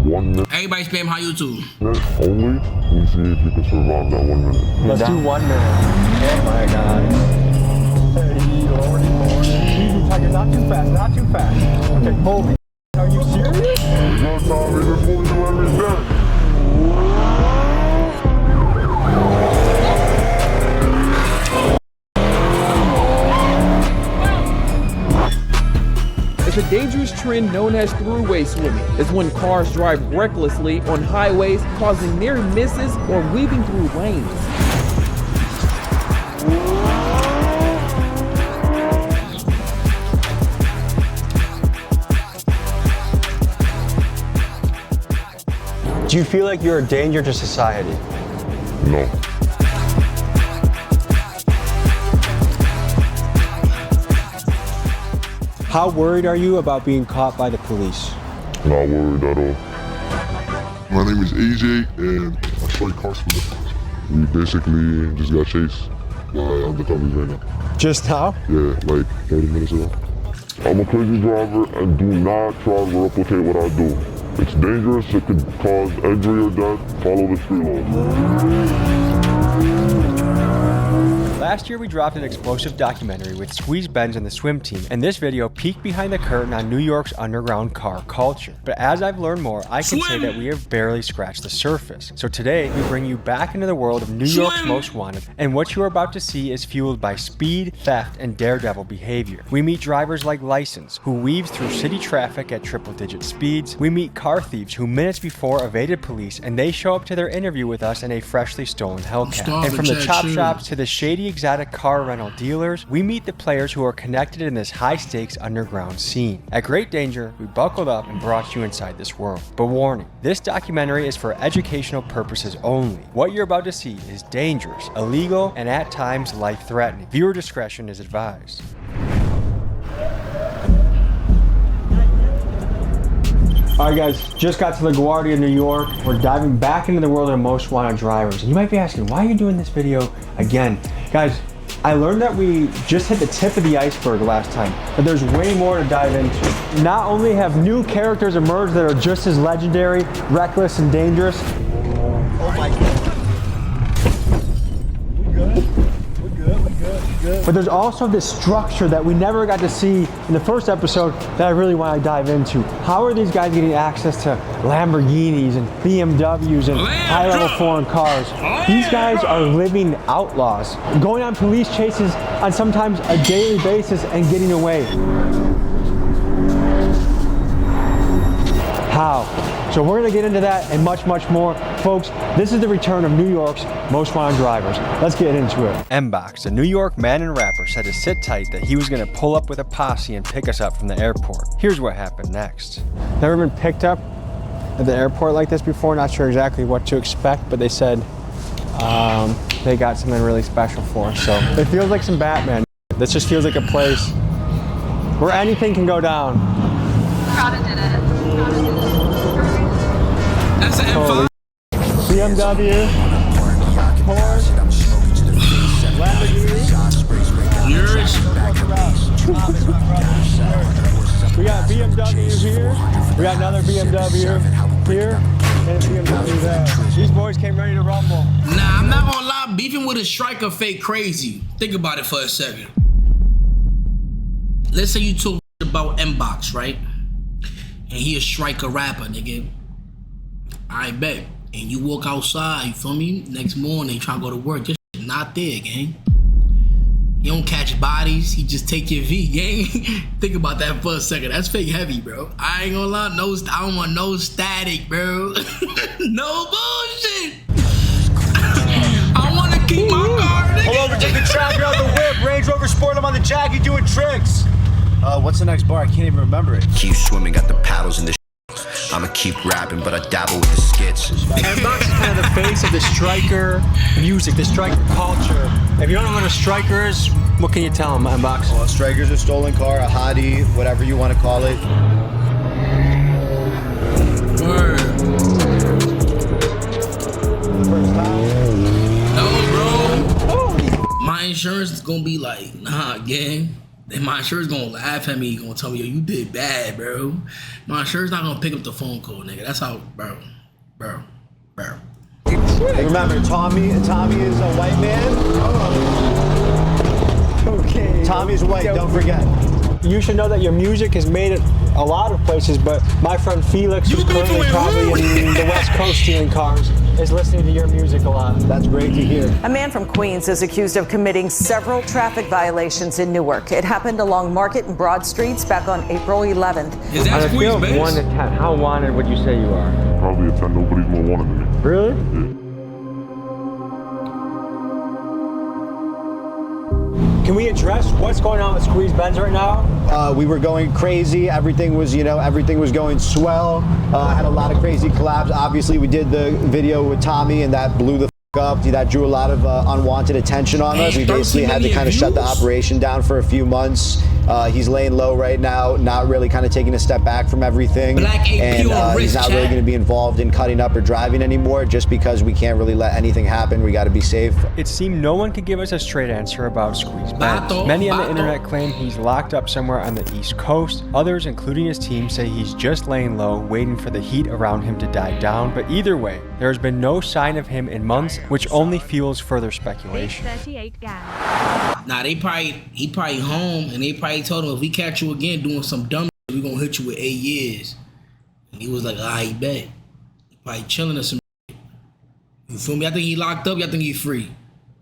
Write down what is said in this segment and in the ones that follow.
1 minute. Everybody spam how YouTube. Only. We see if you can survive that 1 minute. Let's do 1 minute. Oh my god. Easy, Tiger, not too fast, not too fast. Okay, holy. Are you serious? No, Tommy, this boy do every day. It's a dangerous trend known as throughway swimming. It's when cars drive recklessly on highways, causing near misses or weaving through lanes. Do you feel like you're a danger to society? No. How worried are you about being caught by the police? Not worried at all. My name is AJ, and I strike cars for them. We basically just got chased by undercovers right now. Just now? Yeah, like 30 minutes ago. I'm a crazy driver, and do not try to replicate what I do. It's dangerous, it could cause injury or death. Follow the street laws. Last year we dropped an explosive documentary with Squeeze Benz and the swim team, and this video peeked behind the curtain on New York's underground car culture. But as I've learned more, I can say that we have barely scratched the surface. So today, we bring you back into the world of New York's most wanted, and what you are about to see is fueled by speed, theft, and daredevil behavior. We meet drivers like License, who weaves through city traffic at triple-digit speeds. We meet car thieves who minutes before evaded police, and they show up to their interview with us in a freshly stolen Hellcat. And from the chop shops to the shady exotic car rental dealers, we meet the players who are connected in this high-stakes underground scene. At great danger, we buckled up and brought you inside this world. But warning, this documentary is for educational purposes only. What you're about to see is dangerous, illegal, and at times life-threatening. Viewer discretion is advised. Alright guys, just got to LaGuardia, New York. We're diving back into the world of most wanted drivers. And you might be asking, why are you doing this video again? Guys, I learned that we just hit the tip of the iceberg last time, but there's way more to dive into. Not only have new characters emerged that are just as legendary, reckless, and dangerous. Oh my god. We good? But there's also this structure that we never got to see in the first episode that I really want to dive into. How are these guys getting access to Lamborghinis and BMWs and high-level foreign cars? These guys are living outlaws, going on police chases on sometimes a daily basis and getting away. How? So we're gonna get into that and much, much more. Folks, this is the return of New York's most wanted drivers. Let's get into it. M-Box, a New York man and rapper, said to sit tight that he was gonna pull up with a posse and pick us up from the airport. Here's what happened next. Never been picked up at the airport like this before, not sure exactly what to expect, but they said they got something really special for us. So it feels like some Batman. This just feels like a place where anything can go down. Prada did it. That's an M5. BMW, Porsche, Lamborghini. Yours. We got BMW here. We got another BMW here. And a BMW there. These boys came ready to rumble. Nah, I'm not gonna lie. Beefing with a striker fake crazy. Think about it for a second. Let's say you talk about M-Box, right? And he a striker rapper, nigga. I bet. And you walk outside, you feel me? Next morning, you try to go to work. This shit not there, gang. You don't catch bodies, you just take your V, gang. Think about that for a second. That's fake heavy, bro. I ain't gonna lie, I don't want no static, bro. No bullshit. I wanna keep my car, nigga. Pull over, take the tracker out the whip. Range Rover Sport, I'm on the Jackie doing tricks. What's the next bar? I can't even remember it. Keep swimming, got the paddles in the I'ma keep rapping, but I dabble with the skits. M-Box is kind of the face of the striker music, the striker culture. If you don't know what a striker is, what can you tell them, M-Box? Well, a striker's a stolen car, a hottie, whatever you want to call it. Word. No, bro. My insurance is gonna be like, nah, gang. then my insurance gonna laugh at me, gonna tell me, yo, you did bad, bro. My insurance not gonna pick up the phone call, nigga. That's how, bro. Remember, Tommy is a white man. Okay. Tommy's white, don't forget. You should know that your music is made at a lot of places, but my friend Felix, who's currently probably in the West Coast stealing cars, is listening to your music a lot. That's great to hear. A man from Queens is accused of committing several traffic violations in Newark. It happened along Market and Broad Streets back on April 11th. Is that On a scale of Queens, 1 to 10, how wanted would you say you are? Probably a 10. Nobody's more wanted than me. Really? Yeah. Can we address what's going on with Squeeze Benz right now? We were going crazy. Everything was going swell. Had a lot of crazy collabs. Obviously, we did the video with Tommy, and that blew the f up. That drew a lot of unwanted attention on us. We basically had to kind of shut the operation down for a few months. He's laying low right now, not really kind of taking a step back from everything. And he's not really going to be involved in cutting up or driving anymore, just because we can't really let anything happen. We got to be safe. It seemed no one could give us a straight answer about Squeeze Benz. Many on the internet claim he's locked up somewhere on the East Coast. Others, including his team, say he's just laying low, waiting for the heat around him to die down. But either way, there has been no sign of him in months, which only fuels further speculation. Nah, he probably home, and they probably told him, if we catch you again doing some dumb shit, we gonna hit you with 8 years. And he was like, I bet. He probably chilling or some shit. You feel me? I think he locked up. I think he free.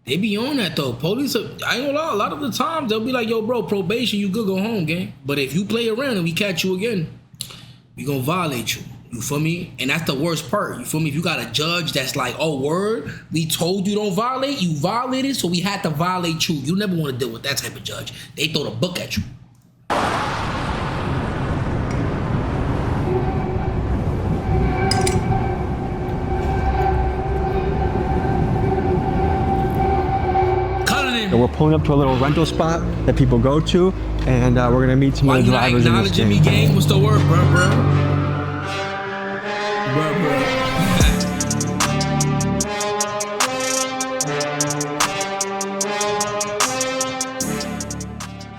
They be on that though. Police, I ain't gonna lie, a lot of the times they'll be like, yo, bro, probation, you good, go home, gang. But if you play around and we catch you again, we gonna violate you. You feel me? And that's the worst part. You feel me? If you got a judge that's like, oh, word, we told you don't violate, you violated, so we had to violate you. You never want to deal with that type of judge. They throw the book at you. So we're pulling up to a little rental spot that people go to, and we're gonna meet some of the drivers in this acknowledging me, gang? What's the word, bro?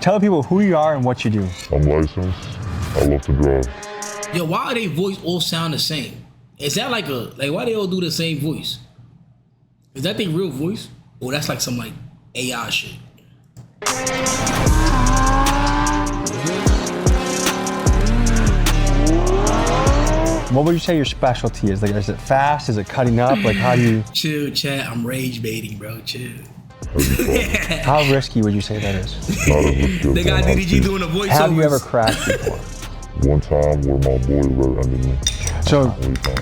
Tell people who you are and what you do. I'm licensed. I love to drive. Yo, why they voice all sound the same? Is that like why they all do the same voice? Is that their real voice? Or that's like some like AI shit? What would you say your specialty is? Like, is it fast? Is it cutting up? Like, how do you? Chill, chat. I'm rage baiting, bro. Chill. How risky would you say that is? Not as risky. They got DDG doing a voiceover. Have you ever crashed before? One time where my boy rear-ended me. So,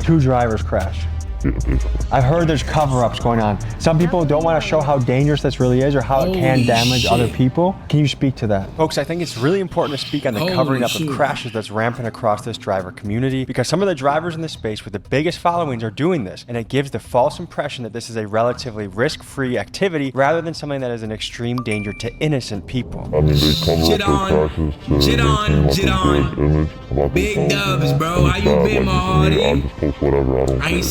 2 drivers crashed. Yeah, basically. I've heard there's cover-ups going on. Some people don't want to show how dangerous this really is or how it can damage other people. Can you speak to that? Folks, I think it's really important to speak on the covering up of crashes that's rampant across this driver community, because some of the drivers in this space with the biggest followings are doing this, and it gives the false impression that this is a relatively risk-free activity rather than something that is an extreme danger to innocent people. I mean, they cover up their crashes to image about Big dubs, bro. How you been, my hearty? I just post whatever. I ain't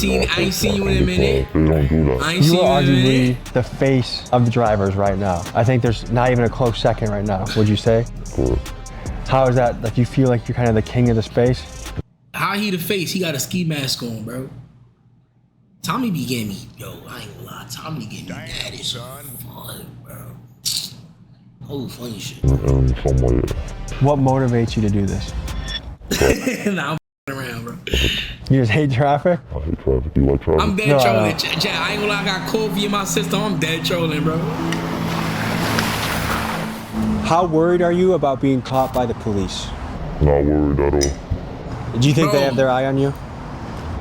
seen you in a minute. They don't do that. I ain't You seen are you in a arguably minute. the face of the drivers right now. I think there's not even a close second right now, would you say? Correct. How is that? Like, you feel like you're kind of the king of the space? How he the face? He got a ski mask on, bro. Tommy be getting me, yo, I ain't gonna lie. Tommy getting me mad as fun, bro. Oh, funny shit. And some way, What motivates you to do this? Nah, I'm around, bro. You just hate traffic? I hate traffic. You like traffic? I'm dead No, trolling. no. Chat, I ain't gonna lie, I got coffee in my system. I'm dead trolling, bro. How worried are you about being caught by the police? Not worried at all. Do you think Bro. they have their eye on you?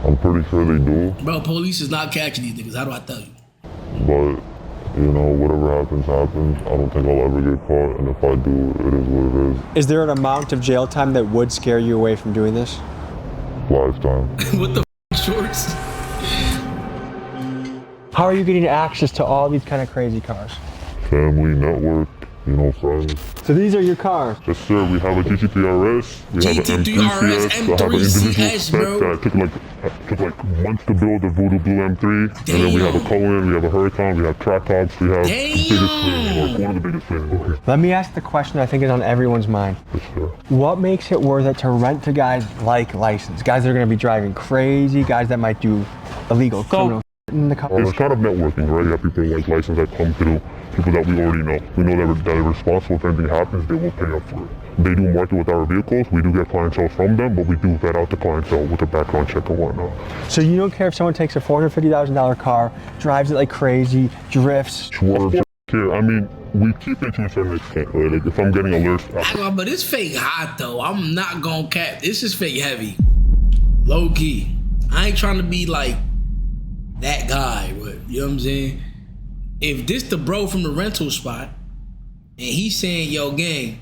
I'm pretty sure they do, Bro, police is not catching these niggas. How do I tell you? but you know, whatever happens, happens. I don't think I'll ever get caught, and if I do, it is what it is. Is there an amount of jail time that would scare you away from doing this? Lifetime. What the shorts? How are you getting access to all these kind of crazy cars? Family, network, you know, friends. So these are your cars? Yes, sir. We have a GT3 RS. We have an GT3 RS, M3 CS. I have an M3 individual CS, spec bro. that took like months to build, the Voodoo Blue M3. And then we have a Cohen, we have a Huracan, we have Track Tops, we have the biggest thing, like one of the biggest things. Let me ask the question I think is on everyone's mind. Yes, sir. What makes it worth it to rent to guys like License? Guys that are going to be driving crazy, guys that might do illegal criminal in the car. It's kind of networking, right? You have people like License that come through, people that we already know. We know that they're responsible. If anything happens, they will pay up for it. They do market with our vehicles. We do get clientele from them, but we do vet out the clientele with a background check and whatnot. So you don't care if someone takes a $450,000 car, drives it like crazy, drifts? Care. I mean, we keep it to a certain extent, right? Like if I'm getting alerts. But it's fake hot though. I'm not gonna cap. This is fake heavy. Low key. I ain't trying to be like that guy, but you know what I'm saying? If this the bro from the rental spot, and he's saying, yo, gang,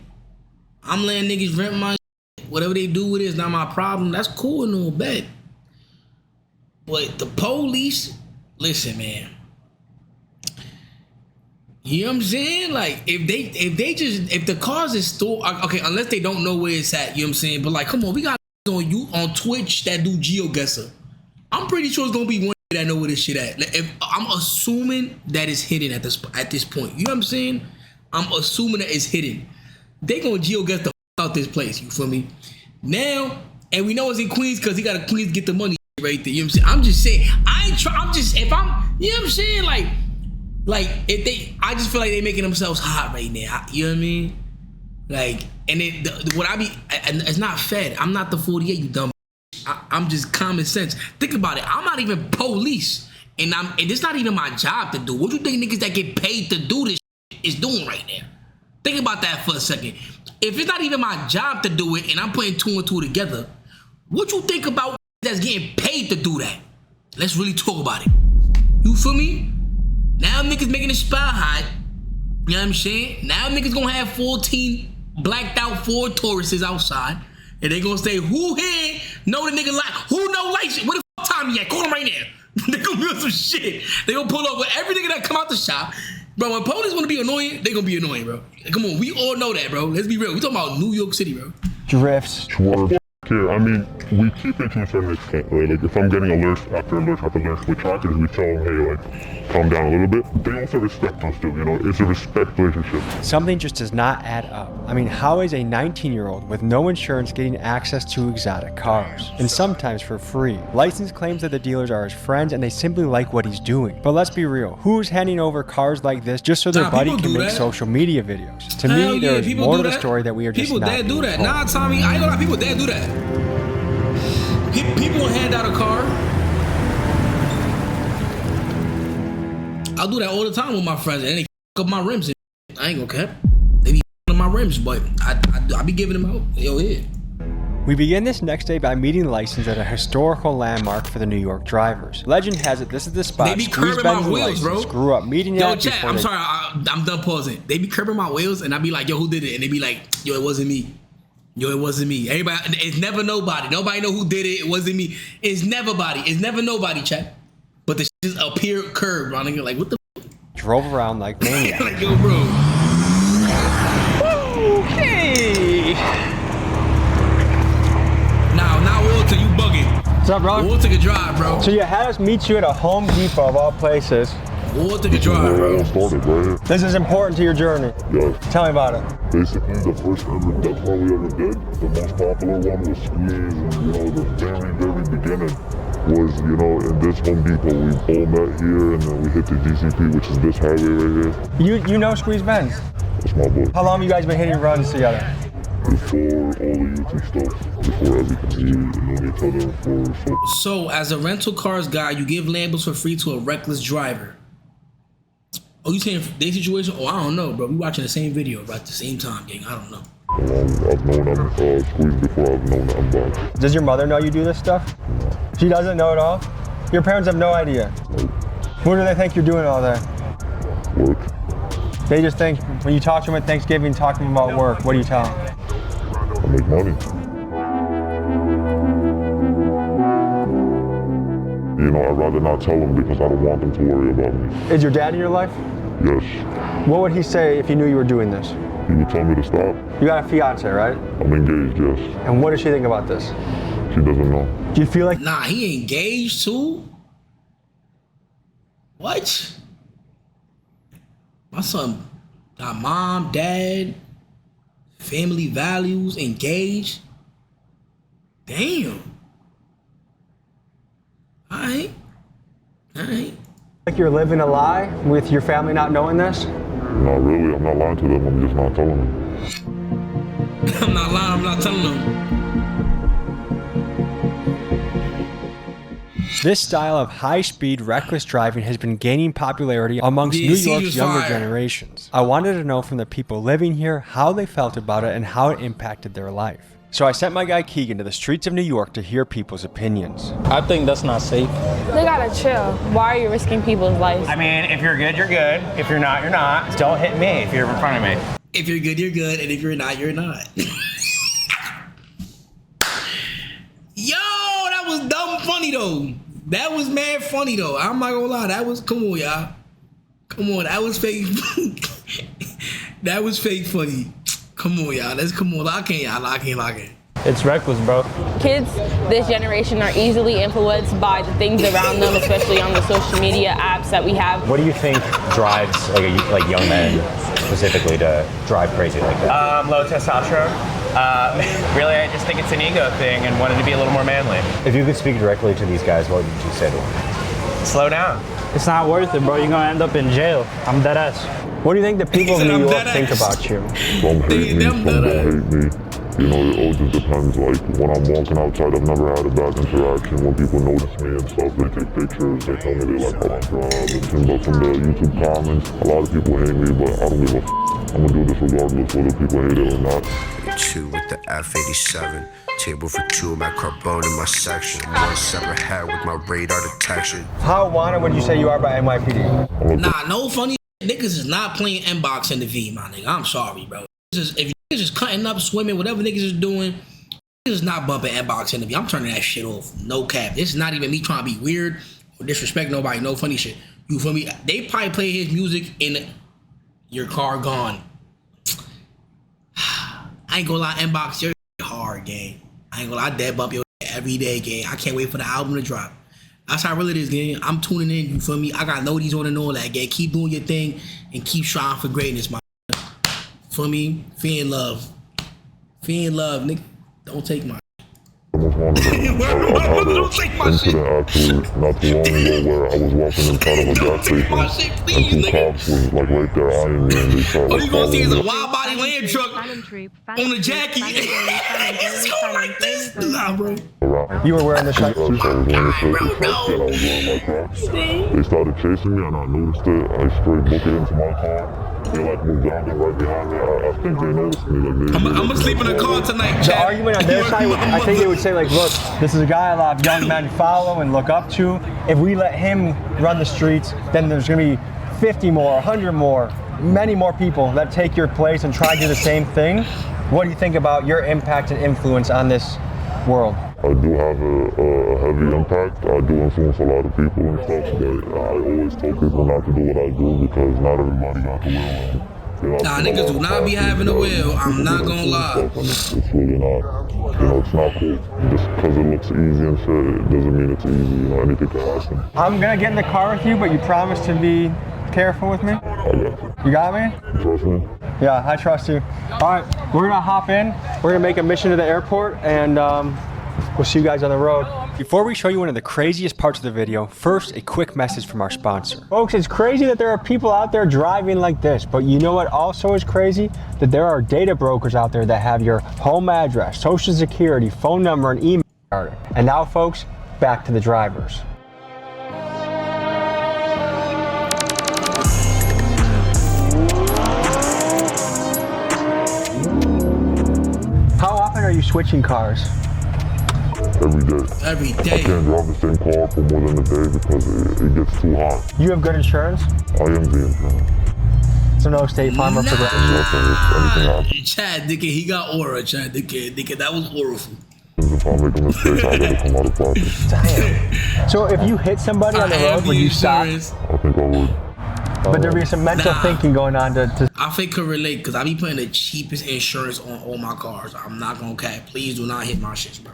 I'm letting niggas rent my shit. Whatever they do with it is not my problem. That's cool and all bet. But the police, listen, man. You know what I'm saying? Like, if the cars is stored, okay, unless they don't know where it's at, you know what I'm saying? But like, come on, we got on Twitch that do GeoGuessr. I'm pretty sure it's gonna be one that know where this shit at. Like, if I'm assuming that it's hidden at this point. You know what I'm saying? I'm assuming that it's hidden. They gonna GeoGuess the out this place. You feel me? Now, and we know it's in Queens because he got to Queens get the money right there. You know what I'm saying? I'm just saying. If I'm, you know what I'm saying? Like if they, I just feel like they making themselves hot right now. You know what I mean? Like, and then it's not fed. I'm not the 48, you dumb. I'm just common sense. Think about it. I'm not even police, and it's not even my job to do. What you think niggas that get paid to do this is doing right now? Think about that for a second. If it's not even my job to do it, and I'm putting 2 and 2 together, what you think about that's getting paid to do that? Let's really talk about it. You feel me? Now niggas making the spot hot. You know what I'm saying? Now niggas gonna have 14 blacked out Ford Tauruses outside. And they gonna say, who here know the nigga like, who know license? Where the fuck Tommy at? Call him right now. They gonna be on some shit. They gonna pull up with every nigga that come out the shop. Bro, when police wanna be annoying, they gonna be annoying, bro. Come on, we all know that, bro. Let's be real. We talking about New York City, bro. Drifts. Care. I mean, we keep it to a certain extent, right? Like if I'm getting alerts after alerts with trackers, we tell them, hey, like, calm down a little bit. They also respect us too, you know? It's a respect relationship. Something just does not add up. I mean, how is a 19-year-old with no insurance getting access to exotic cars? And sometimes for free. License claims that the dealers are his friends and they simply like what he's doing. But let's be real, who's handing over cars like this just so their buddy can make social media videos? To me, there is more to the story that we are just not being told. People that do that. Nah, Tommy, I ain't gonna lie, people that do that. People hand out a car. I'll do that all the time with my friends, and they fuck up my rims. I ain't gonna cap. They be fucking up my rims, but I be giving them out. Yo, yeah. We begin this next day by meeting License at a historical landmark for the New York drivers. Legend has it this is the spot They be curbing my wheels, bro. Grew up meeting yo, at. Chat, I'm sorry, I'm done pausing. They be curbing my wheels, and I be like, yo, who did it? And they be like, yo, it wasn't me. Yo, it wasn't me. Everybody, it's never nobody. Nobody know who did it. It wasn't me. It's never nobody, chat. But the shit just appear curved, bro. Nigga, like, what the drove around like maniac. like, yo, bro. Okay. Now, Walter, you bugging. What's up, bro? Walter can drive, bro. So you had us meet you at a Home Depot of all places. Walter can drive, bro. Started, right? This is important to your journey. Yes. Tell me about it. Basically, the first ever death car we ever did, the most popular one was Squeeze, and you know, the very beginning was, you know, in this Home Depot. We all met here, and then we hit the GCP, which is this highway right here. You know Squeeze Benz? That's my boy. How long have you guys been hitting runs together? Before all the YouTube stuff, before everything, we known each other for So, as a rental cars guy, you give Lambos for free to a reckless driver. Oh, you saying their situation? Oh, I don't know, bro. We watching the same video, right? At the same time, gang. I don't know. I've known Squeeze before. I've known Unbox. Does your mother know you do this stuff? No. She doesn't know at all? Your parents have no idea? Nope. What do they think you're doing all day? Work. They just think, when you talk to them at Thanksgiving, talk to them about work, what do you tell them? I make money. You know, I'd rather not tell them because I don't want them to worry about me. Is your dad in your life? Yes. What would he say if he knew you were doing this? He would tell me to stop. You got a fiance, right? I'm engaged, yes. And what does she think about this? She doesn't know. Do you feel like... Nah, he engaged too? What? My son got mom, dad, family values, engaged. Damn. Alright. like you're living a lie with your family not knowing this? Not really. I'm not lying to them. I'm just not telling them. I'm not lying. I'm not telling them. This style of high-speed, reckless driving has been gaining popularity amongst New York's younger generations. I wanted to know from the people living here how they felt about it and how it impacted their life. So I sent my guy Keegan to the streets of New York to hear people's opinions. I think that's not safe. They gotta chill. Why are you risking people's lives? I mean, if you're good, you're good. If you're not, you're not. Don't hit me if you're in front of me. If you're good, you're good. And if you're not, you're not. Yo, that was dumb funny though. That was mad funny though. I'm not gonna lie. That was, come on, y'all. Come on, that was fake. That was fake funny. Come on, y'all. Let's come on. Lock in, y'all. Lock in. It's reckless, bro. Kids this generation are easily influenced by the things around them, especially on the social media apps that we have. What do you think drives like young men specifically to drive crazy like that? Low testosterone. Really, I just think it's an ego thing and wanted to be a little more manly. If you could speak directly to these guys, what would you say to them? Slow down. It's not worth it, bro. You're gonna end up in jail. I'm dead ass. What do you think the people of New York think about you? Some hate me, some don't hate me. You know, it all just depends. Like, when I'm walking outside, I've never had a bad interaction. When people notice me and stuff, they take pictures, they tell me they like how I drive. But from the YouTube comments, a lot of people hate me, but I don't give a f***. I'm gonna do this regardless whether people hate it or not. 2 with the F87. Table for 2, my carbone in my section. 1 separate head with my radar detection. How wanted would you say you are by NYPD? Nah, no funny. Niggas is not playing inbox in the V, my nigga. I'm sorry, bro. If niggas is cutting up, swimming, whatever niggas is doing, niggas is not bumping inbox in the V. I'm turning that shit off. No cap. This is not even me trying to be weird or disrespect nobody. No funny shit. You feel me? They probably play his music in your car gone. I ain't gonna lie, inbox, you're hard, gang. I ain't gonna lie, I dead bump your every day, gang. I can't wait for the album to drop. That's how real it is, gang. I'm tuning in, you feel me? I got noties on and all that, gang. Keep doing your thing and keep striving for greatness, my feel me? Fear and love. Fear and love, nigga. Don't take my Almost wanted Don't take my shit. incident actually not too long ago where I was walking inside of a gas station and 2 cops was like right there eyeing me and they started all you gonna see is a following me. wild body land truck on the Jackie. It's going like this. Nah, bro. You were wearing the shirt? I was wearing the shirt, I was wearing my Crocs. They started chasing me and I noticed it. I straight booked it into my car. They like moved down there right behind me. I think they noticed me. Like, I'm gonna sleep in the car tonight, The Chad. argument on their side, I think they would say like, look, this is a guy a lot of young men follow and look up to. If we let him run the streets, then there's gonna be 50 more, 100 more, many more people that take your place and try to do the same thing. What do you think about your impact and influence on this world? I do have a heavy impact. I do influence a lot of people and stuff, but I always tell people not to do what I do because not everybody got the will. Nah, niggas do not be having a will. I'm not gonna lie. It's really not. You know, it's not cool. Just because it looks easy and shit, it doesn't mean it's easy. You know, anything can happen. I'm gonna get in the car with you, but you promise to be careful with me? I got you. You got me? Trust me? Yeah, I trust you. All right, we're gonna hop in. We're gonna make a mission to the airport and we'll see you guys on the road. Before we show you one of the craziest parts of the video, first a quick message from our sponsor. Folks, it's crazy that there are people out there driving like this, but you know what also is crazy? That there are data brokers out there that have your home address, social security, phone number, and email card. And now folks, back to the drivers. How often are you switching cars? Every day. Every I day. can't drive the same car for more than a day because it gets too hot. You have good insurance? I am the insurance. So no State Farm or Progressive? Anything happens. Chad, nigga, he got aura. Chad, nigga, that was auraful. If I make a mistake, I gotta come out of pocket. Damn. So if you hit somebody on the road, would you stop? I think I would. But there be some mental thinking going on to I think could relate because I be putting the cheapest insurance on all my cars. I'm not gonna cap. Please do not hit my shit, bro.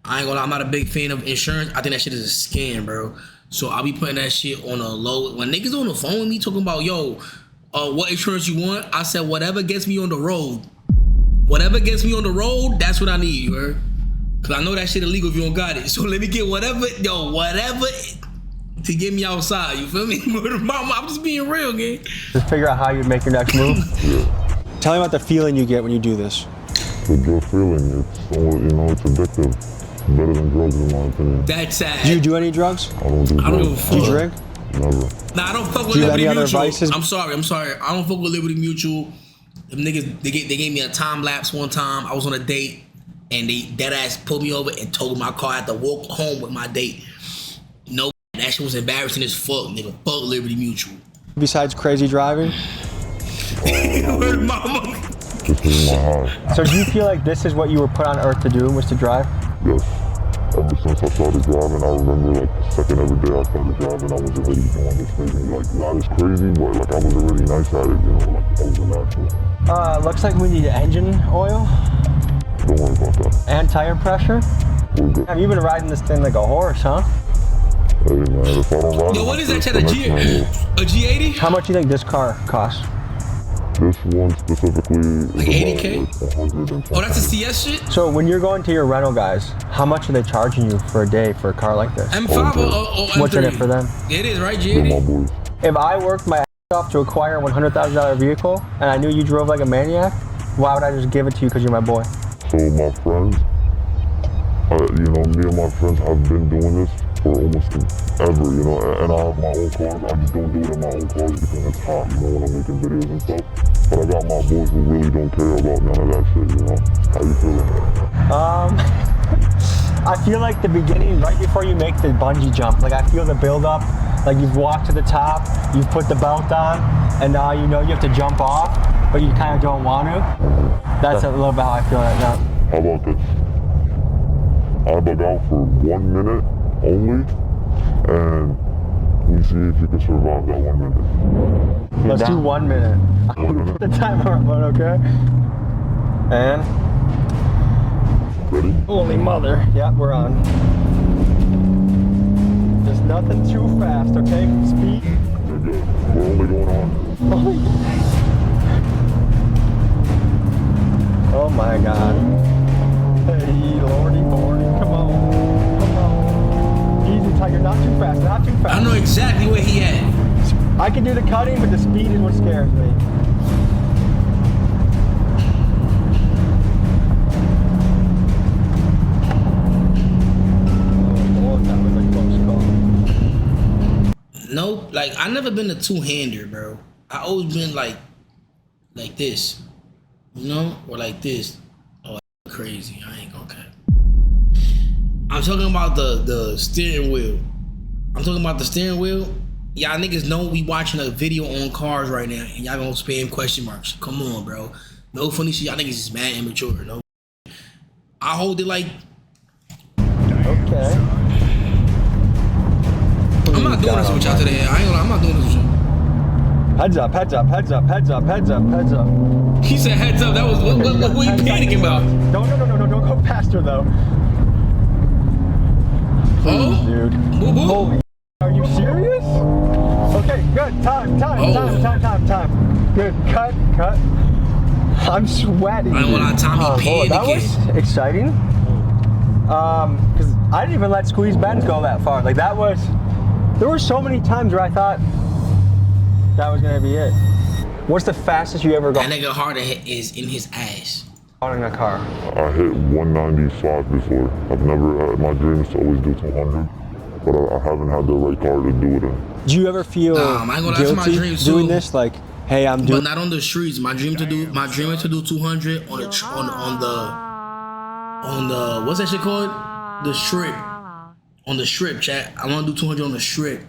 I ain't gonna lie, I'm not a big fan of insurance. I think that shit is a scam, bro. So I'll be putting that shit on a low. When niggas on the phone with me talking about, yo, what insurance you want? I said, whatever gets me on the road. Whatever gets me on the road, that's what I need, you heard? Cause I know that shit illegal if you don't got it. So let me get whatever to get me outside, you feel me? I'm just being real, gang. just figure out how you make your next move. Tell me about the feeling you get when you do this. It's a good feeling. It's addictive. Better than drugs in my opinion. That's sad. Do you do any drugs? I don't do drugs. Do you drink? Never. Nah, I don't fuck with Do you have Liberty any other Mutual. vices? I'm sorry. I don't fuck with Liberty Mutual. Them niggas, they gave me a time lapse one time. I was on a date and they dead ass pulled me over and told my car I had to walk home with my date. No, that shit was embarrassing as fuck, nigga. Fuck Liberty Mutual. Besides crazy driving? Mama. Just in my heart. So do you feel like this is what you were put on earth to do, was to drive? Yes. Ever since I started driving, I remember like the second every day I started driving, I was already doing this thing. Like not as crazy, but like I was already nice at it, you know, like I was a natural. Looks like we need engine oil. Don't worry about that. And tire pressure. We're good. You've been riding this thing like a horse, huh? Hey man, if I don't ride Yo, it, what is that? the A next man will. G80? How much do you think this car costs? This one specifically Like is 80K? about like 100. Oh, that's a CS shit? So when you're going to your rental guys, how much are they charging you for a day for a car like this? M5 or M3? What's in it for them? It is, right, They're my G80? boys. If I worked my ass off to acquire a $100,000 vehicle and I knew you drove like a maniac, why would I just give it to you because you're my boy? So my friends, me and my friends have been doing this for almost ever, you know, and I have my own cars. I just don't do it in my own cars because it's hot, you know, when I'm making videos and stuff. But I got my boys who really don't care about none of that shit, you know. How you feeling? I feel like the beginning, right before you make the bungee jump, like I feel the build up, like you've walked to the top, you've put the belt on, and now you know you have to jump off, but you kind of don't want to. That's a little bit how I feel right now. How about this? I bug out for 1 minute only, and we see if you can survive that 1 minute. Let's do 1 minute. 1 minute. The timer up, okay? And Ready? holy mother. Yeah, we're on. There's nothing too fast, okay? Speed. We're good. We're only going on. Oh my god. Hey, lordy, come on. Come on. Easy, Tiger, not too fast, not too fast. I know exactly where he at. I can do the cutting, but the speed is what scares me. Oh, that was a close call. Nope, like I never been a two-hander, bro. I always been like this, you know, or like this. Oh, crazy! I ain't gonna cut. I'm talking about the steering wheel. I'm talking about the steering wheel. Y'all niggas know we watching a video on cars right now, and y'all gonna spam question marks. Come on, bro. No funny shit. Y'all niggas is mad immature. No. I hold it like. Okay. I'm not doing this with y'all today. I ain't gonna lie, I'm not doing this with y'all. Heads up, heads up, heads up, heads up, heads up, heads up. He said heads up. That was what were you panicking about? No, don't go faster though. Oh, dude. Boo boo. Holy, are you serious? Okay, good. Time. Good. Cut. I'm sweating. I don't want to Tommy panicking. That was exciting. Because I didn't even let Squeeze Benz go that far. Like there were so many times where I thought that was gonna be it. What's the fastest you ever gone? That nigga harder is in his ass. In a car. I hit 195 before. I've never, my dream is to always do 200, but I haven't had the right car to do it in. Do you ever feel I ain't gonna lie, that's my guilty dream, doing too. this? Like, hey, I'm doing. But not on the streets. My dream is to do 200 on the what's that shit called? The strip. On the strip, chat. I want to do 200 on the strip.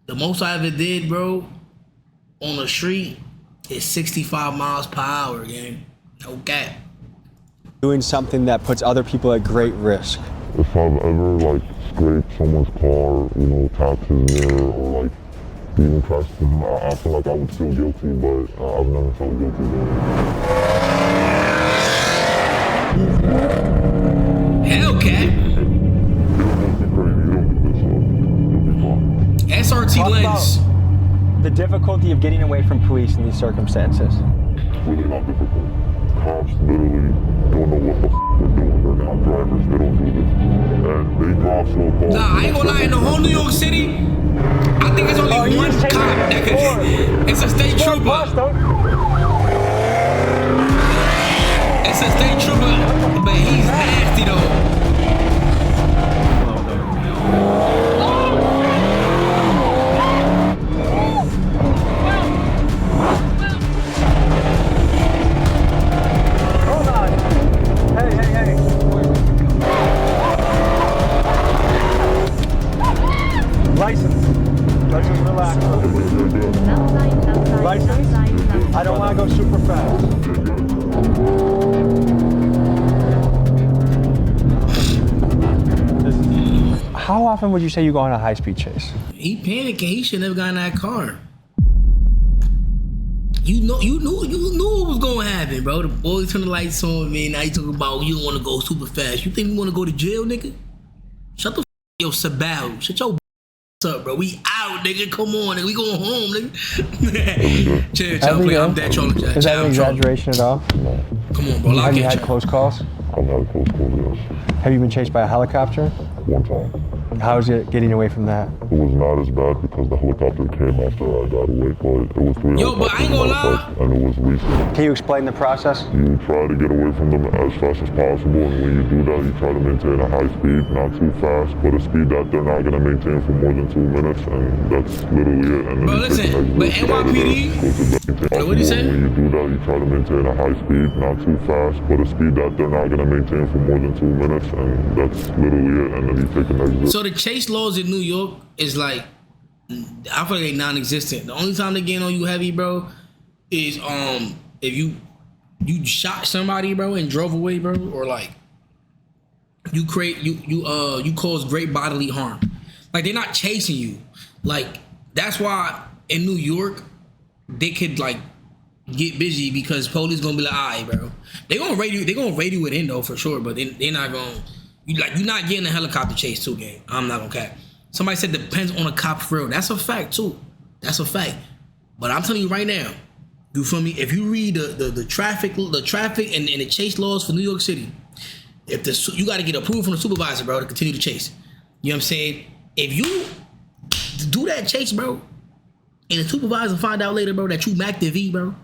The most I ever did, bro, on the street is 65 miles per hour, gang. No cap. Doing something that puts other people at great risk. If I've ever like scraped someone's car, you know, tapped his mirror, or like Even practicing, I feel like I would feel guilty, but I've never felt guilty though. Hellcat. SRT Talk lens. about the difficulty of getting away from police in these circumstances. It's really not difficult. Cops literally don't know what the they're doing. They're not drivers. They don't do this. And they drive so far. Nah, I ain't gonna lie. In the whole New York City, I think it's only one cop that could. It's a state trooper. It's a state trooper, but he's nasty though. License, relax. License? I don't want to go super fast. How often would you say you go on a high-speed chase? He panicking. He should never got in that car. You knew what was gonna happen, bro. The boys turn the lights on, man. Now you talking about you don't want to go super fast. You think we want to go to jail, nigga? Shut the yo, Sabal. Shut your up, bro. We out, nigga. Come on, nigga. We going home, nigga. Chill, play. I'm dead trolling. Is that an exaggeration at all? Come on, bro. Have you had close calls? I've had close calls, yes. Have you been chased by a helicopter? One time. How is it getting away from that? It was not as bad because the helicopter came after I got away, but it was 3 Yo, but I ain't gonna lie. And it was recent. Can you explain the process? You try to get away from them as fast as possible, and when you do that, you try to maintain a high speed, not too fast, but a speed that they're not gonna maintain for more than 2 minutes, and that's literally it. And then bro, listen, but NYPD, what do you say? When you do that, you try to maintain a high speed, not too fast, but a speed that they're not gonna maintain for more than 2 minutes, and that's literally it. And then you take an exit. So the chase laws in New York is like, I feel like they non-existent. The only time they get on you heavy, bro, is if you shot somebody, bro, and drove away, bro, or like you cause great bodily harm. Like they're not chasing you. Like that's why in New York they could like get busy because police gonna be like, all right, bro. They gonna radio it in though for sure, but they're not gonna. You're not getting a helicopter chase too, gang. I'm not gonna cap. Somebody said depends on a cop for real. That's a fact too. That's a fact. But I'm telling you right now, you feel me? If you read the traffic and the chase laws for New York City, you got to get approval from the supervisor, bro, to continue the chase. You know what I'm saying? If you do that chase, bro, and the supervisor find out later, bro, that you Mac the V, bro,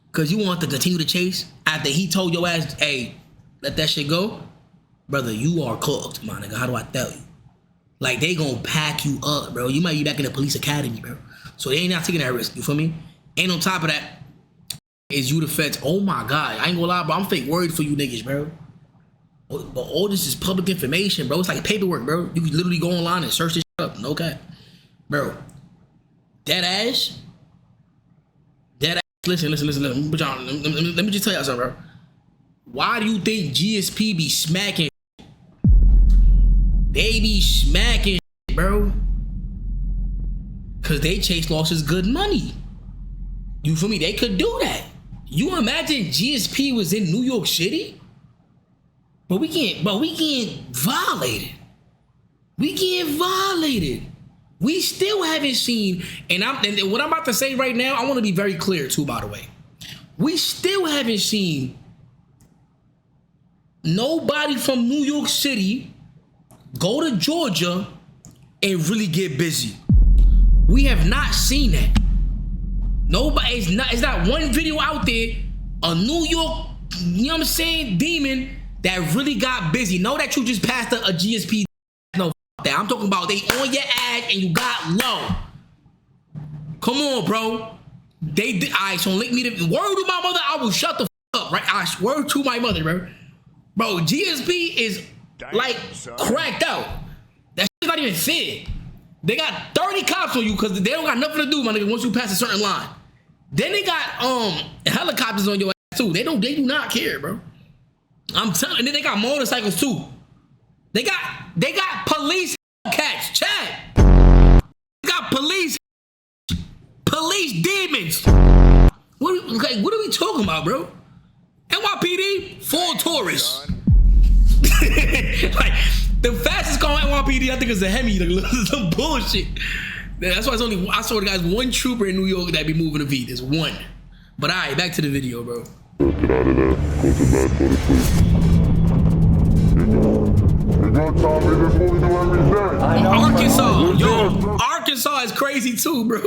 because you want to continue the chase after he told your ass, hey, let that shit go. Brother, you are cooked, my nigga. How do I tell you? Like, they gonna pack you up, bro. You might be back in the police academy, bro. So they ain't not taking that risk, you feel me? And on top of that, is you the feds. Oh my God, I ain't gonna lie, bro. I'm fake worried for you niggas, bro. But all this is public information, bro. It's like paperwork, bro. You can literally go online and search this shit up. No cap. Bro, that ass. Listen. Let me just tell y'all something, bro. Why do you think GSP be smacking? They be smacking, bro. Cause they chase losses good money. You feel me? They could do that. You imagine GSP was in New York City? But we can't violate it. We can't violate it. We still haven't seen, and what I'm about to say right now, I want to be very clear too, by the way. We still haven't seen nobody from New York City go to Georgia and really get busy. We have not seen that. Nobody, it's not one video out there, a New York, you know what I'm saying, demon that really got busy. Know that you just passed a GSP. No, that. I'm talking about they on your ass and you got low. Come on, bro. They did. All right, so link me to word to my mother. I will shut the up, right? I swear to my mother, bro. Bro, GSP is like cracked out. That shit's not even fair. They got 30 cops on you because they don't got nothing to do, my nigga, once you pass a certain line. Then they got helicopters on your ass too. They do not care, bro. I'm telling you, and then they got motorcycles too. They got police cats, Chad. They got police. statements. What are we talking about, bro? NYPD, full tourists. Like, the fastest car in NYPD, I think, is a Hemi. Like, some bullshit. That's why it's only, I saw the guys, one trooper in New York that be moving a V. There's one. But all right, back to the video, bro. Get out of there. Go to bed. Go to sleep. You got Tommy. This is what we do every day. Arkansas. Yo, Arkansas is crazy too, bro. I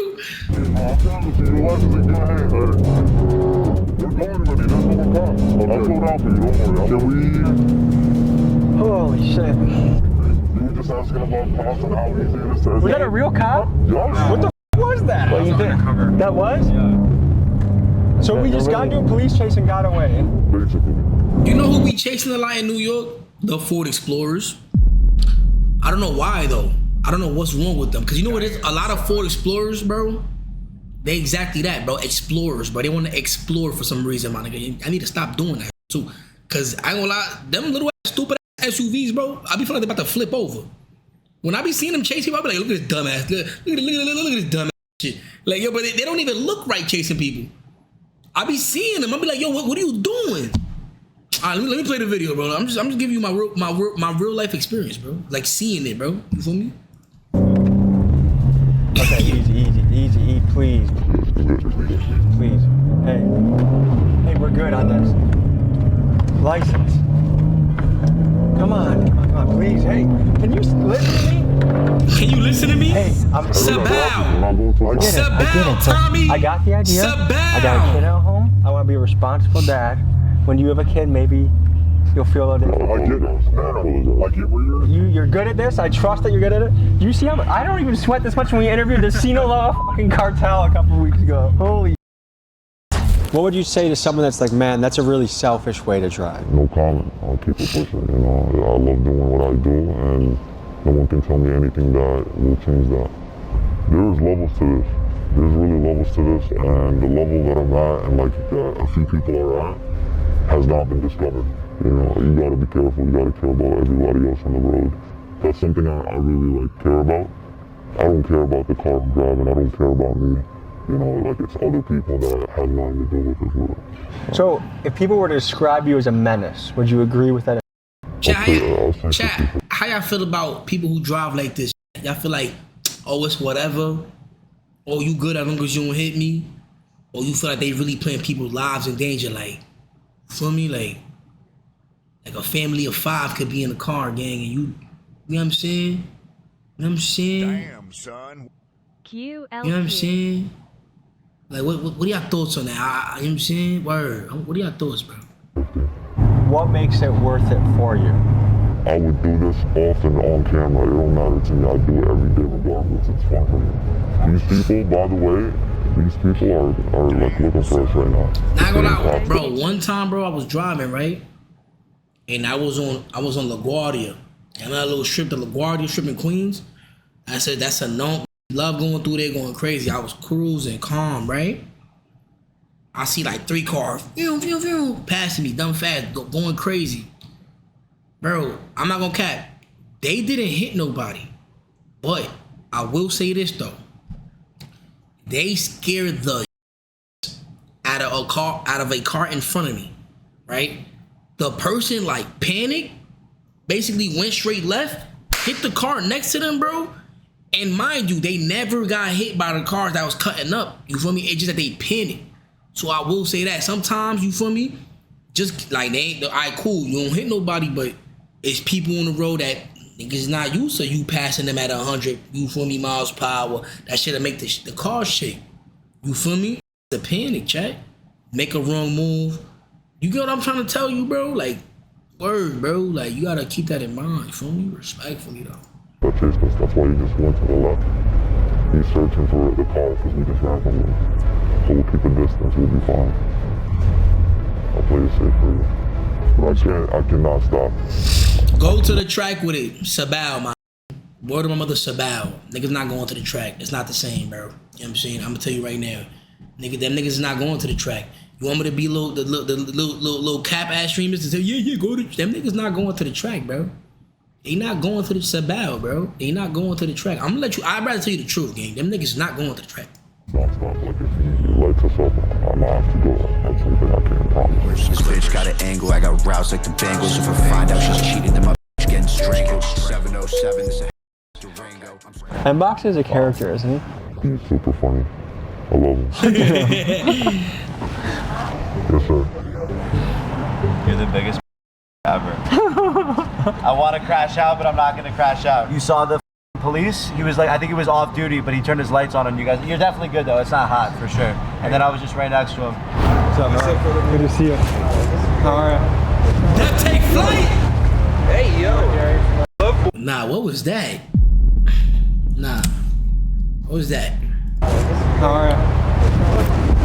promise you, your life is in good hands. We're going already. That's what we're going. I'll slow down for you. Don't worry. Can we... Holy shit. You were just asking about cops and how easy it is to... Was that a real cop? Yes. What the f was that? Well, you did. That was? Yeah. So we just got into a police chase and got away. Basically. You know who we chasing a lot in New York? The Ford Explorers. I don't know why though. I don't know what's wrong with them. Cause you know what it is? A lot of Ford Explorers, bro, they exactly that, bro. Explorers, bro. They want to explore for some reason, my nigga. I need to stop doing that too. Cause I ain't gonna lie, them little ass, stupid ass SUVs, bro, I be feeling like they're about to flip over. When I be seeing them chase people, I be like, look at this dumbass. Look at this dumbass shit. Like, yo, but they don't even look right chasing people. I be seeing them. I be like, yo, what are you doing? All right, let me play the video, bro. I'm just giving you my real life experience, bro. Like seeing it, bro. You feel me? Okay, easy, please. Please. Hey, we're good on this. License. Come on, please. Hey, can you listen to me? Can you listen to me? Hey, I'm Sabal. Sabal, Tommy. I got the idea. Sabal. I got a kid at home. I want to be a responsible dad. When you have a kid, maybe you'll feel a little different. I get it. I get where You're good at this. I trust that you're good at it. Do you see how much? I don't even sweat this much when we interviewed the Sinaloa fucking cartel a couple of weeks ago. Holy. What would you say to someone that's like, man, that's a really selfish way to drive? No comment. I'll keep it pushing. You know, I love doing what I do, and no one can tell me anything that will change that. There's levels to this. There's really levels to this, and the level that I'm at, and like a few people are at, has not been discovered. You know, you gotta be careful. You gotta care about everybody else on the road. That's something I really like care about. I don't care about the car I'm driving. I don't care about me. You know, like it's other people that has nothing to do with this world. So, if people were to describe you as a menace, would you agree with that? Chat, how y'all feel about people who drive like this? Y'all feel like, oh, it's whatever. Oh, you good as long as you don't hit me. Or you feel like they really putting people's lives in danger, like. Feel me? Like a family of 5 could be in a car, gang, and you know what I'm saying? You know what I'm saying? Damn, son. You know what I'm saying? Like, what are y'all thoughts on that? You know what I'm saying? Word. What are y'all thoughts, bro? What makes it worth it for you? I would do this often on camera. It don't matter to me. I do it every day regardless. It's fun for me. These people, by the way, these people are like looking for us right now. Not gonna lie, bro. One time, bro, I was driving, right? And I was on LaGuardia. And that little strip, the LaGuardia strip in Queens. I said, that's a known. Love going through there, going crazy. I was cruising, calm, right? I see like 3 cars, passing me, dumb fast, going crazy. Bro, I'm not gonna cap. They didn't hit nobody. But I will say this though. They scared the out of a car in front of me, right? The person like panicked, basically went straight left, hit the car next to them, bro. And mind you, they never got hit by the cars that was cutting up. You feel me? It's just that they panicked. So I will say that sometimes, you feel me? Just like they ain't, all right, cool. You don't hit nobody, but it's people on the road that niggas not used to you passing them at 100, you feel me, miles per hour. That shit'll make the car shake. You feel me? The panic, chat. Make a wrong move. You get what I'm trying to tell you, bro? Like, word, bro. Like, you gotta keep that in mind. You feel me? Respectfully, though. That chased us. That's why he just went to the left. He's searching for the car because we just ran from him. So we'll keep a distance. We'll be fine. I'll play it safe for you. But I cannot stop. Go to the track with it. Sabal, my word of my mother, Sabal. Niggas not going to the track. It's not the same, bro. You know what I'm saying? I'm gonna tell you right now. Nigga, them niggas is not going to the track. You want me to be the little cap ass streamers to say, yeah, go to them niggas not going to the track, bro. They not going to the Sabal, bro. They not going to the track. I'm gonna let you, I'd rather tell you the truth, gang. Them niggas not going to the track. Stop, like if you lights us up, I'm gonna have to go. That's something I can't promise. This bitch got an angle, I got roused like the Bengals. If I find out she's cheating, then my bitch getting strangled. 707, this a Durango. Mbox is a character, isn't he? He's super funny. I love him. Yes, sir. You're the biggest ever. I want to crash out, but I'm not going to crash out. You saw the police? He was like, I think he was off duty, but he turned his lights on you guys. You're definitely good though. It's not hot for sure. And then I was just right next to him. What's up, man? Good to see you. How are you? That take flight. Hey, yo. Nah, what was that? Nah, what was that? How are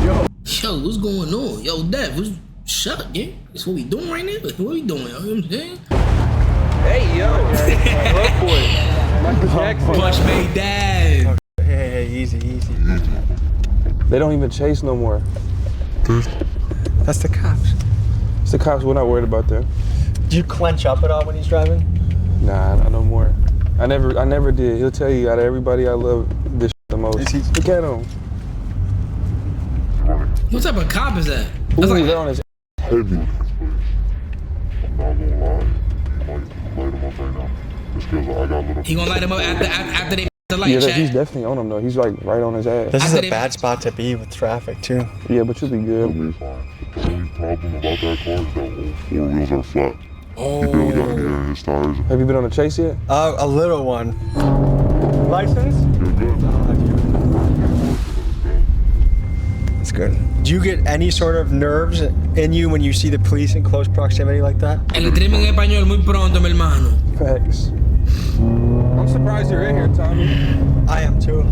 you? Yo, what's going on? Yo, Dev, shut up, yeah? That's what we doing right now? What we doing? You know what I'm saying? Hey, yo. Love boy. Michael Jackson. Punch made dad. Hey, easy. They don't even chase no more. That's the cops. It's the cops. We're not worried about them. Do you clench up at all when he's driving? Nah, not no more. I never did. He'll tell you out of everybody I love this the most. Look at him. What type of cop is that? Who's like, on his Heavy. I'm not gonna lie. I might light him up right now. Just because I got a little... He gonna light him up after they the light, yeah, chat. he's definitely on him though. He's like right on his ass. This is a bad spot to be with traffic too. Yeah, but you'll be good. It'll be fine. The only problem about that car is that all four wheels are flat. Oh. He barely got any air in his tires. Have you been on a chase yet? A little one. License? You're good. That's good. Do you get any sort of nerves in you when you see the police in close proximity like that? El tren en español muy pronto, mi hermano. Facts. I'm surprised you're in here, Tommy. I am too.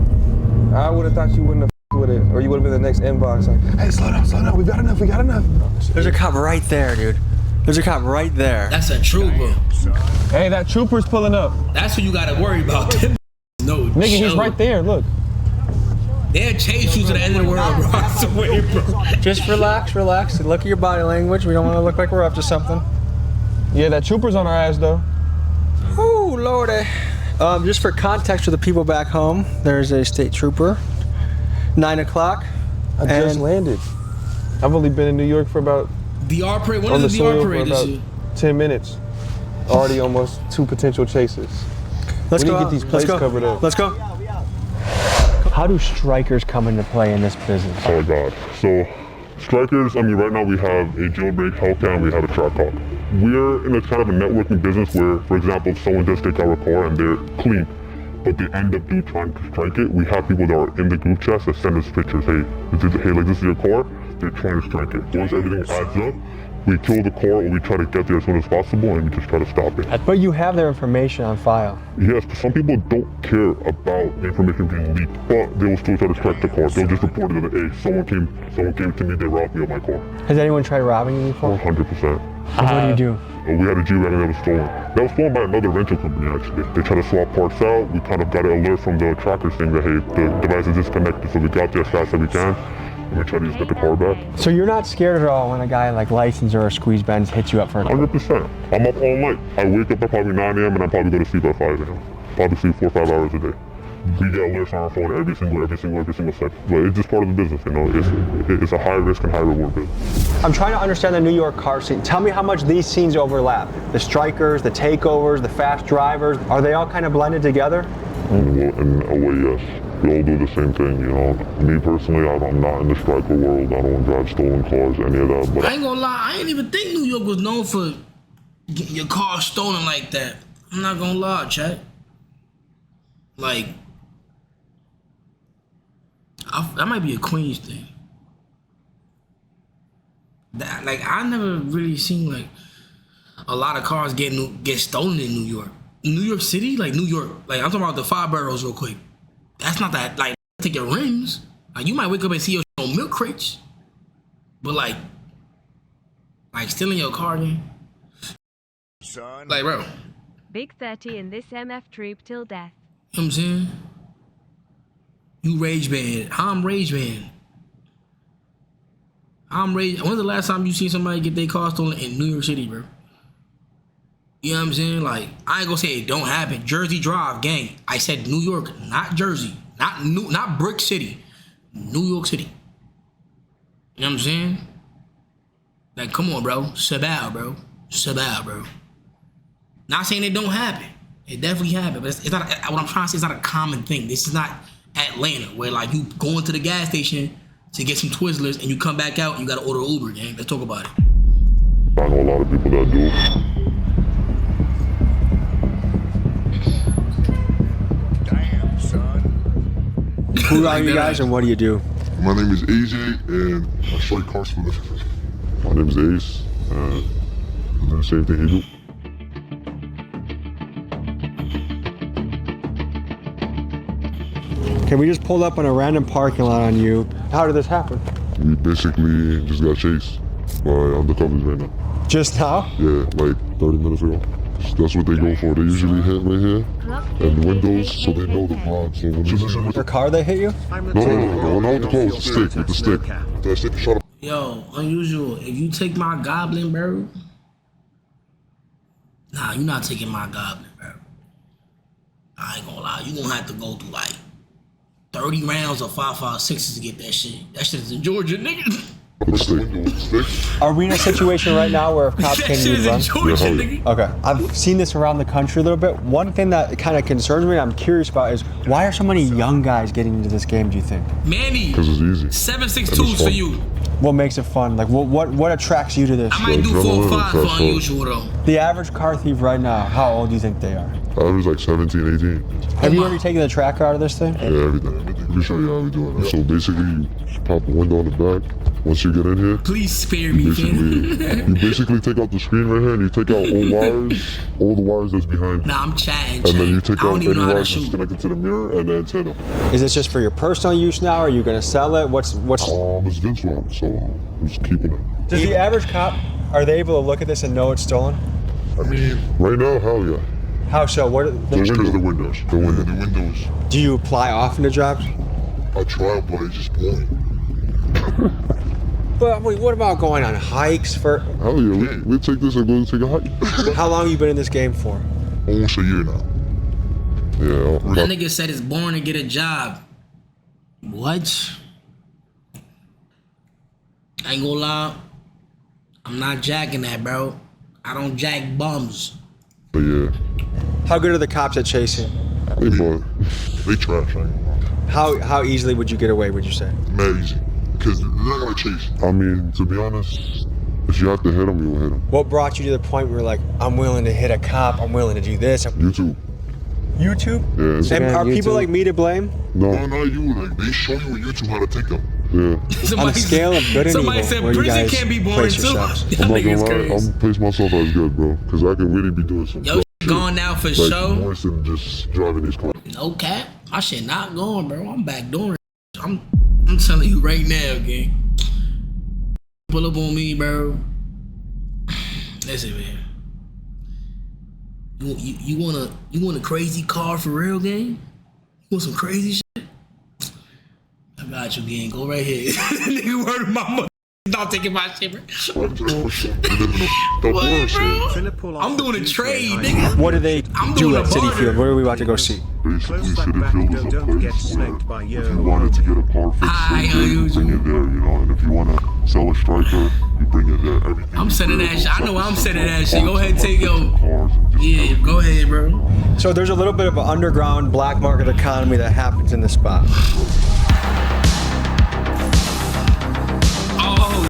I would have thought you wouldn't have with it, or you would have been the next inbox like, hey, slow down, we got enough. There's a cop right there, dude. There's a cop right there. That's a trooper. Hey, that trooper's pulling up. That's what you gotta worry about. No, Nigga, he's right there, look. They'll chase you to the end of the world, bro. I swear, bro. Just relax. Look at your body language. We don't want to look like we're up to something. Yeah, that trooper's on our ass though. Oh, lordy. Just for context for the people back home, there's a state trooper. 9 o'clock. I just landed. I've only been in New York for about DR parade. When is the DR parade this year? 10 minutes. Already almost 2 potential chases. Let's we go. need to get these plates covered up. Let's go. How do strikers come into play in this business? Oh God. So strikers, I mean right now we have a jailbreak, Hellcat, we have a track hawk. We're in a kind of a networking business where, for example, if someone does take our car and they're clean, but they end up trying to strike it, we have people that are in the group chat that send us pictures. Hey, this is your car. They're trying to strike it. Once everything adds up, we kill the car or we try to get there as soon as possible and we just try to stop it. But you have their information on file. Yes, but some people don't care about the information being leaked, but they will still try to strike the car. They'll just report it that, hey, someone came to me, they robbed me of my car. Has anyone tried robbing you before? 100%. And what do you do? We had a G-Wagon that was stolen. That was stolen by another rental company, actually. They tried to swap parts out. We kind of got an alert from the tracker saying that, hey, the device is disconnected, so we got there as fast as we can. And we tried to just get the car back. So you're not scared at all when a guy like License or a Squeeze Benz hits you up for a 100%. I'm up all night. I wake up at probably 9 a.m. and I probably go to sleep at 5 a.m. Probably sleep 4 or 5 hours a day. We get alerts on our phone every single second. But it's just part of the business, you know. It's a high risk and high reward business. I'm trying to understand the New York car scene. Tell me how much these scenes overlap. The strikers, the takeovers, the fast drivers, are they all kind of blended together? In a way, yes. We all do the same thing, you know. Me personally, I'm not in the striker world. I don't drive stolen cars, any of that. But I ain't gonna lie, I ain't even think New York was known for getting your car stolen like that. I'm not gonna lie, chat. Like, that might be a Queens thing. Like, I never really seen like a lot of cars get stolen in New York. New York City, like New York, like I'm talking about the 5 boroughs real quick. That's not that, like, take your rims. Like, you might wake up and see your on milk crates. But like stealing your car, man. Son. Like, bro. Big 30 in this MF troop till death. You know what I'm saying? You rage band. I'm rage band. When's the last time you seen somebody get their car stolen in New York City, bro? You know what I'm saying? Like, I ain't gonna say it don't happen. Jersey Drive, gang. I said New York, not Jersey. Not Brick City. New York City. You know what I'm saying? Like, come on, bro. Sabal, bro. Sabal, bro. Not saying it don't happen. It definitely happens, but it's not. What I'm trying to say is not a common thing. This is not Atlanta, where like you go into the gas station to get some Twizzlers and you come back out and you gotta order Uber, gang. Let's talk about it. I know a lot of people that do. Damn, son. Who are you guys and what do you do? My name is AJ and I strike cars for living. My name is Ace and I do the same thing he do. Okay, we just pulled up on a random parking lot on you. How did this happen? We basically just got chased by undercovers right now. Just now? Yeah, like 30 minutes ago. That's what they go for. They usually hit right here and the windows so they know the vibe. So when they see with Your car they hit you? No, not with the car, with the stick, with the stick. That stick shot up. Yo, Unusual, if you take my goblin, bro. Nah, you're not taking my goblin, bro. I ain't gonna lie, you gonna have to go through like 30 rounds of 5.56s to get that shit. That shit is in Georgia, nigga. Are we in a situation right now where if cops That can shit is run? in Georgia, nigga. Okay, I've seen this around the country a little bit. One thing that kind of concerns me, I'm curious about, is why are so many young guys getting into this game, do you think? Manny, because it's easy. 7.62s for you. What makes it fun? Like, what attracts you to this? I might do 4 or 5 for Unusual though. The average car thief right now, how old do you think they are? Average like 17, 18. Have you already taken the tracker out of this thing? Yeah, everything. Let me show you how we do it. So basically, you pop a window on the back. Once you get in here, please spare me, you basically take out the screen right here and you take out all the wires that's behind you. Nah, I'm chatting. And then you take I don't out even any know how to wires that's shoot. connected to the mirror and the antenna. Is this just for your personal use now? Or are you gonna sell it? What's? It's Vince one, so I'm just keeping it. Does the average cop, are they able to look at this and know it's stolen? I mean, right now, hell yeah. How so? What? The windows. The windows. Do you apply often to jobs? I try, but it's just boring. But I mean, what about going on hikes for? Hell yeah, we take this and go take a hike. How long have you been in this game for? Almost a year now. Yeah. That nigga said it's boring to get a job. What? I ain't gonna lie. I'm not jacking that, bro. I don't jack bums. But yeah. How good are the cops at chasing? They trash, ain't gonna lie. How easily would you get away, would you say? Mad easy. Because they're not gonna chase. I mean, to be honest, if you have to hit them, you'll hit them. What brought you to the point where like, I'm willing to hit a cop, I'm willing to do this? YouTube. YouTube? Yeah. And are people like me to blame? No, not you. Like, they show you on YouTube how to take them. Yeah. On a scale of good and evil, somebody said where you prison guys can't be boring place too. yourselves? I'm not gonna lie, I'm gonna place myself as good, bro. Because I can really be doing some Yo, going out for show. Worse than just driving these cars. No cap. My shit not going, bro. I'm back doing it. I'm telling you right now, gang. Pull up on me, bro. Listen, man. You want a crazy car for real, gang? You want some crazy shit? I got you, gang. Go right here. Nigga, word of my mother. Not taking my shit, bro. What, bro? I'm doing a trade, nigga. What do they do at City Field? What are we about to go see? Basically, City Field is a place where if you wanted to get a car fixed, you bring it there, you know. And if you want to sell a striker, you bring it there. Everything. I'm sending that shit. I know I'm sending that shit. Go ahead and take your. Yeah, go ahead, bro. So there's a little bit of an underground black market economy that happens in this spot. Oh.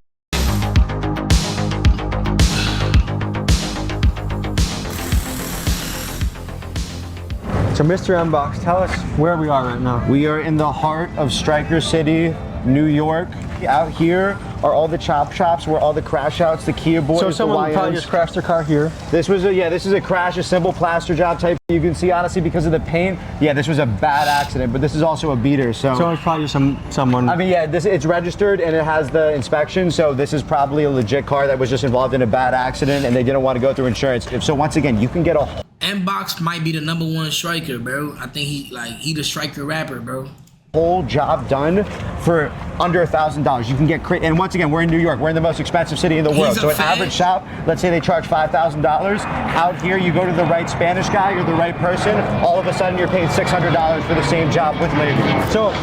So Mr. Mbox, tell us where we are right now. We are in the heart of Stryker City, New York. Out here are all the chop shops where all the crash outs, the Kia boys, So someone the probably YMs. just crashed their car here. This was a crash, a simple plaster job type. You can see honestly because of the paint. Yeah, this was a bad accident, but this is also a beater. So it's probably just someone. I mean, yeah, it's registered and it has the inspection. So this is probably a legit car that was just involved in a bad accident and they didn't want to go through insurance. So once again, you can get a Mbox might be the #1 striker, bro. I think he the striker rapper, bro. whole job done for under $1,000. You can get and once again, we're in New York. We're in the most expensive city in the world. So an average shop, let's say they charge $5,000. Out here, you go to the right Spanish guy or the right person, all of a sudden you're paying $600 for the same job with labor. So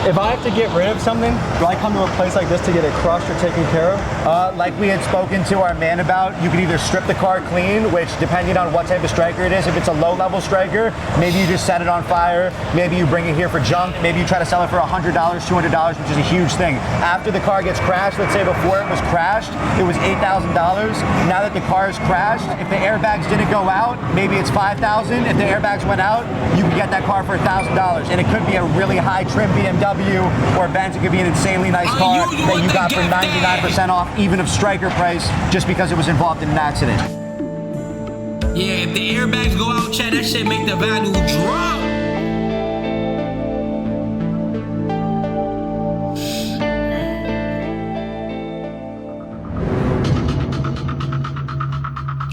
If I have to get rid of something, do I come to a place like this to get it crushed or taken care of? Like we had spoken to our man about, you could either strip the car clean, which depending on what type of striker it is, if it's a low-level striker, maybe you just set it on fire, maybe you bring it here for junk, maybe you try to sell it for $100, $200, which is a huge thing. After the car gets crashed, let's say before it was crashed, it was $8,000. Now that the car is crashed, if the airbags didn't go out, maybe it's $5,000. If the airbags went out, you can get that car for $1,000. And it could be a really high trim BMW or Benz. It could be an insanely nice car that you got for 99% off, even of striker price, just because it was involved in an accident. Yeah, if the airbags go out, Chad, that shit make the value drop.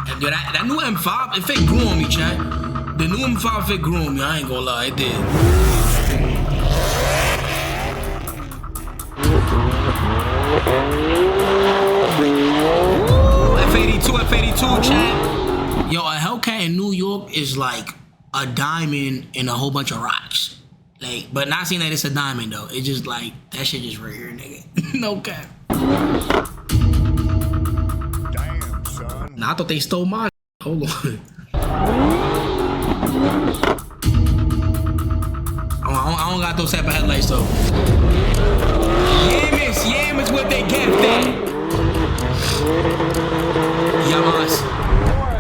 And yo, that new M5, if it grew on me, Chad. The new M5, if it grew on me, I ain't gonna lie, it did. F82, Chad. Yo, a Hellcat in New York is like a diamond in a whole bunch of rocks. Like, but not saying that it's a diamond though. It's just like, that shit just right here, nigga. No cap. Damn, son. Nah, I thought they stole mine. Hold on. I don't got those type of headlights though. Yeah, miss what they get, man.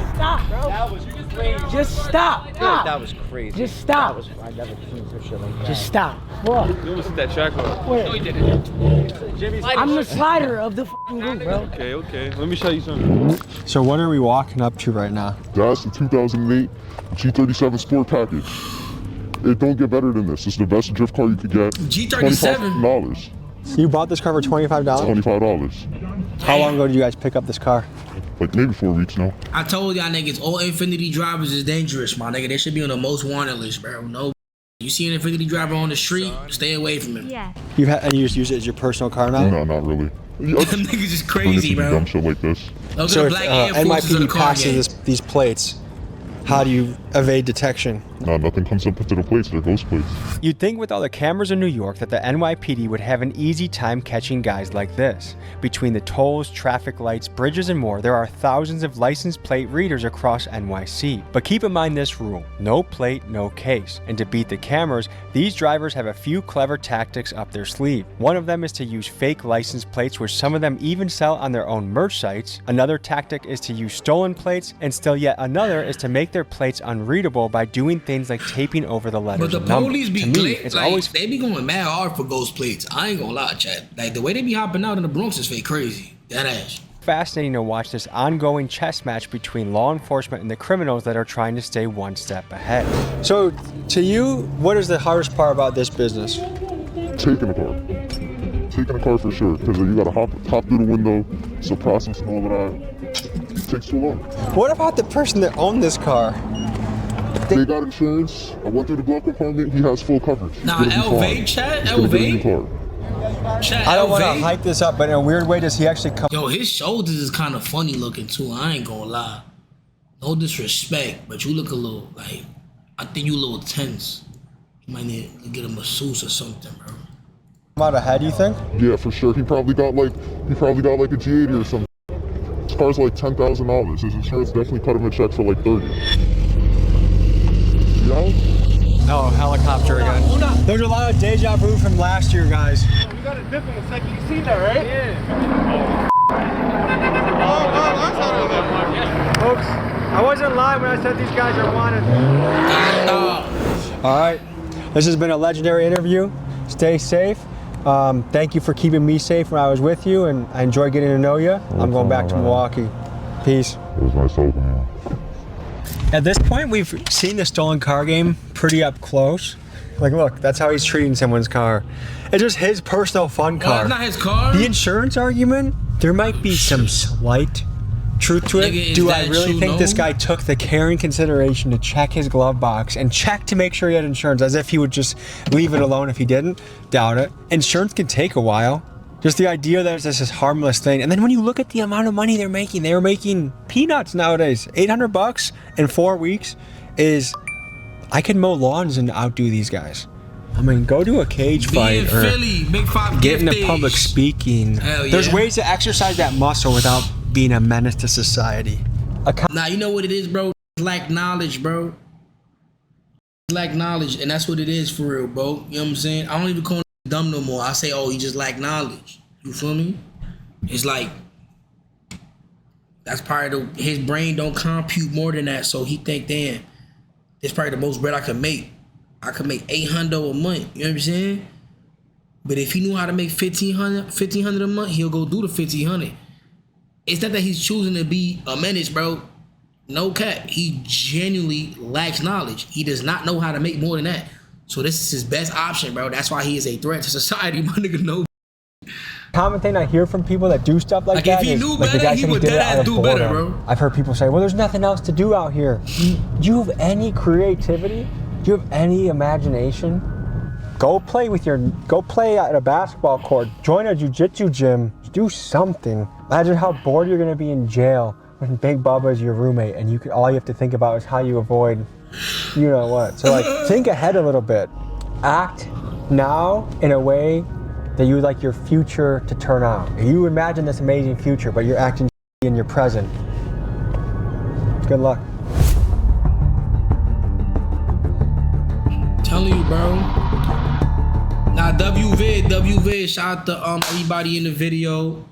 Stop, bro. That was crazy. Just stop. Dude, that was crazy. Just stop. I never seen some shit like that. Just stop. What? You almost hit that track on. Where? No, he didn't. I'm the slider of the f***ing group, bro. Okay. Let me show you something. So what are we walking up to right now? That's the 2008 G37 Sport Package. It don't get better than this. It's the best drift car you could get. G37? $25. You bought this car for $25? $25. How long ago did you guys pick up this car? Like maybe 4 weeks now. I told y'all niggas, all Infinity drivers is dangerous, my nigga. They should be on the most wanted list, bro. No, you see an Infinity driver on the street, stay away from him. Yeah. And you just use it as your personal car now? No, not really. Them niggas is crazy, bro. Dumb shit like this. Those So are if the black Air Forces of the NYPD car passes game. these plates, how do you evade detection? No, nothing comes up into the plates. They're ghost plates. You'd think with all the cameras in New York that the NYPD would have an easy time catching guys like this. Between the tolls, traffic lights, bridges, and more, there are thousands of license plate readers across NYC. But keep in mind this rule: no plate, no case. And to beat the cameras, these drivers have a few clever tactics up their sleeve. One of them is to use fake license plates, which some of them even sell on their own merch sites. Another tactic is to use stolen plates, and still yet another is to make their plates unreadable by doing things like taping over the letters. But the and numbers. police be To me, glitch, it's like, always they be going mad hard for ghost plates. I ain't gonna lie, Chad. Like, the way they be hopping out in the Bronx is fake crazy. That ass. fascinating to watch this ongoing chess match between law enforcement and the criminals that are trying to stay one step ahead. So, to you, what is the hardest part about this business? Taking a car. Taking a car for sure, because you gotta hop through the window, so process and all of that. It takes too long. What about the person that owned this car? They got insurance. I went through the glove compartment. He has full coverage. Nah, Elevate, Chad, Elevate. Chad, I don't want to hype this up, but in a weird way, does he actually come? Yo, his shoulders is kind of funny looking too. I ain't gonna lie. No disrespect, but you look a little like, I think you a little tense. You might need to get a masseuse or something, bro. Out ahead, you think? Yeah, for sure. He probably got like a G80 or something. His car's like $10,000. His insurance definitely cut him a check for like $30,000. Oh, helicopter again. There's a lot of deja vu from last year, guys. We got a dip in a second. You seen that, right? Yeah. Folks, I wasn't lying when I said these guys are wanted. All right, this has been a legendary interview. Stay safe. Thank you for keeping me safe when I was with you, and I enjoyed getting to know you. I'm going back to Milwaukee. Peace. It was nice helping you. At this point, we've seen the stolen car game pretty up close. Like, look, that's how he's treating someone's car. It's just his personal fun car. It's not his car. The insurance argument, there might be some slight truth to it. Nigga, Do I really think this guy took the care and consideration to check his glove box and check to make sure he had insurance, as if he would just leave it alone if he didn't? Doubt it. Insurance can take a while. Just the idea that it's just this harmless thing. And then when you look at the amount of money they're making peanuts nowadays. $800 in 4 weeks is, I could mow lawns and outdo these guys. I mean, go to a cage Be in fight or Philly, Big 5 get into gift public stage. speaking. Hell yeah. There's ways to exercise that muscle without being a menace to society. Nah, you know what it is, bro? Lack knowledge, bro. Lack knowledge, and that's what it is for real, bro. You know what I'm saying? I don't even call him dumb no more. I say, oh, he just lack knowledge. You feel me? It's like that's part of his brain don't compute more than that, so he think, damn, it's probably the most bread I could make. I could make $800 a month. You know what I'm saying? But if he knew how to make $1,500 a month, he'll go do the $1,500. It's not that he's choosing to be a menace, bro. No cap. He genuinely lacks knowledge. He does not know how to make more than that. So this is his best option, bro. That's why he is a threat to society. My nigga knows. Common thing I hear from people that do stuff like that if he is, knew like the better, guy he said would did it deadass out of do better, boredom. bro. I've heard people say, well, there's nothing else to do out here. Do you have any creativity? Do you have any imagination? Go play at a basketball court. Join a jiu-jitsu gym. Do something. Imagine how bored you're gonna be in jail when Big Bubba is your roommate and all you have to think about is how you avoid, you know what. So like, think ahead a little bit. Act now in a way that you would like your future to turn out. You imagine this amazing future, but you're acting in your present. Good luck. Telling you, bro. Nah, WVid, shout out to everybody in the video.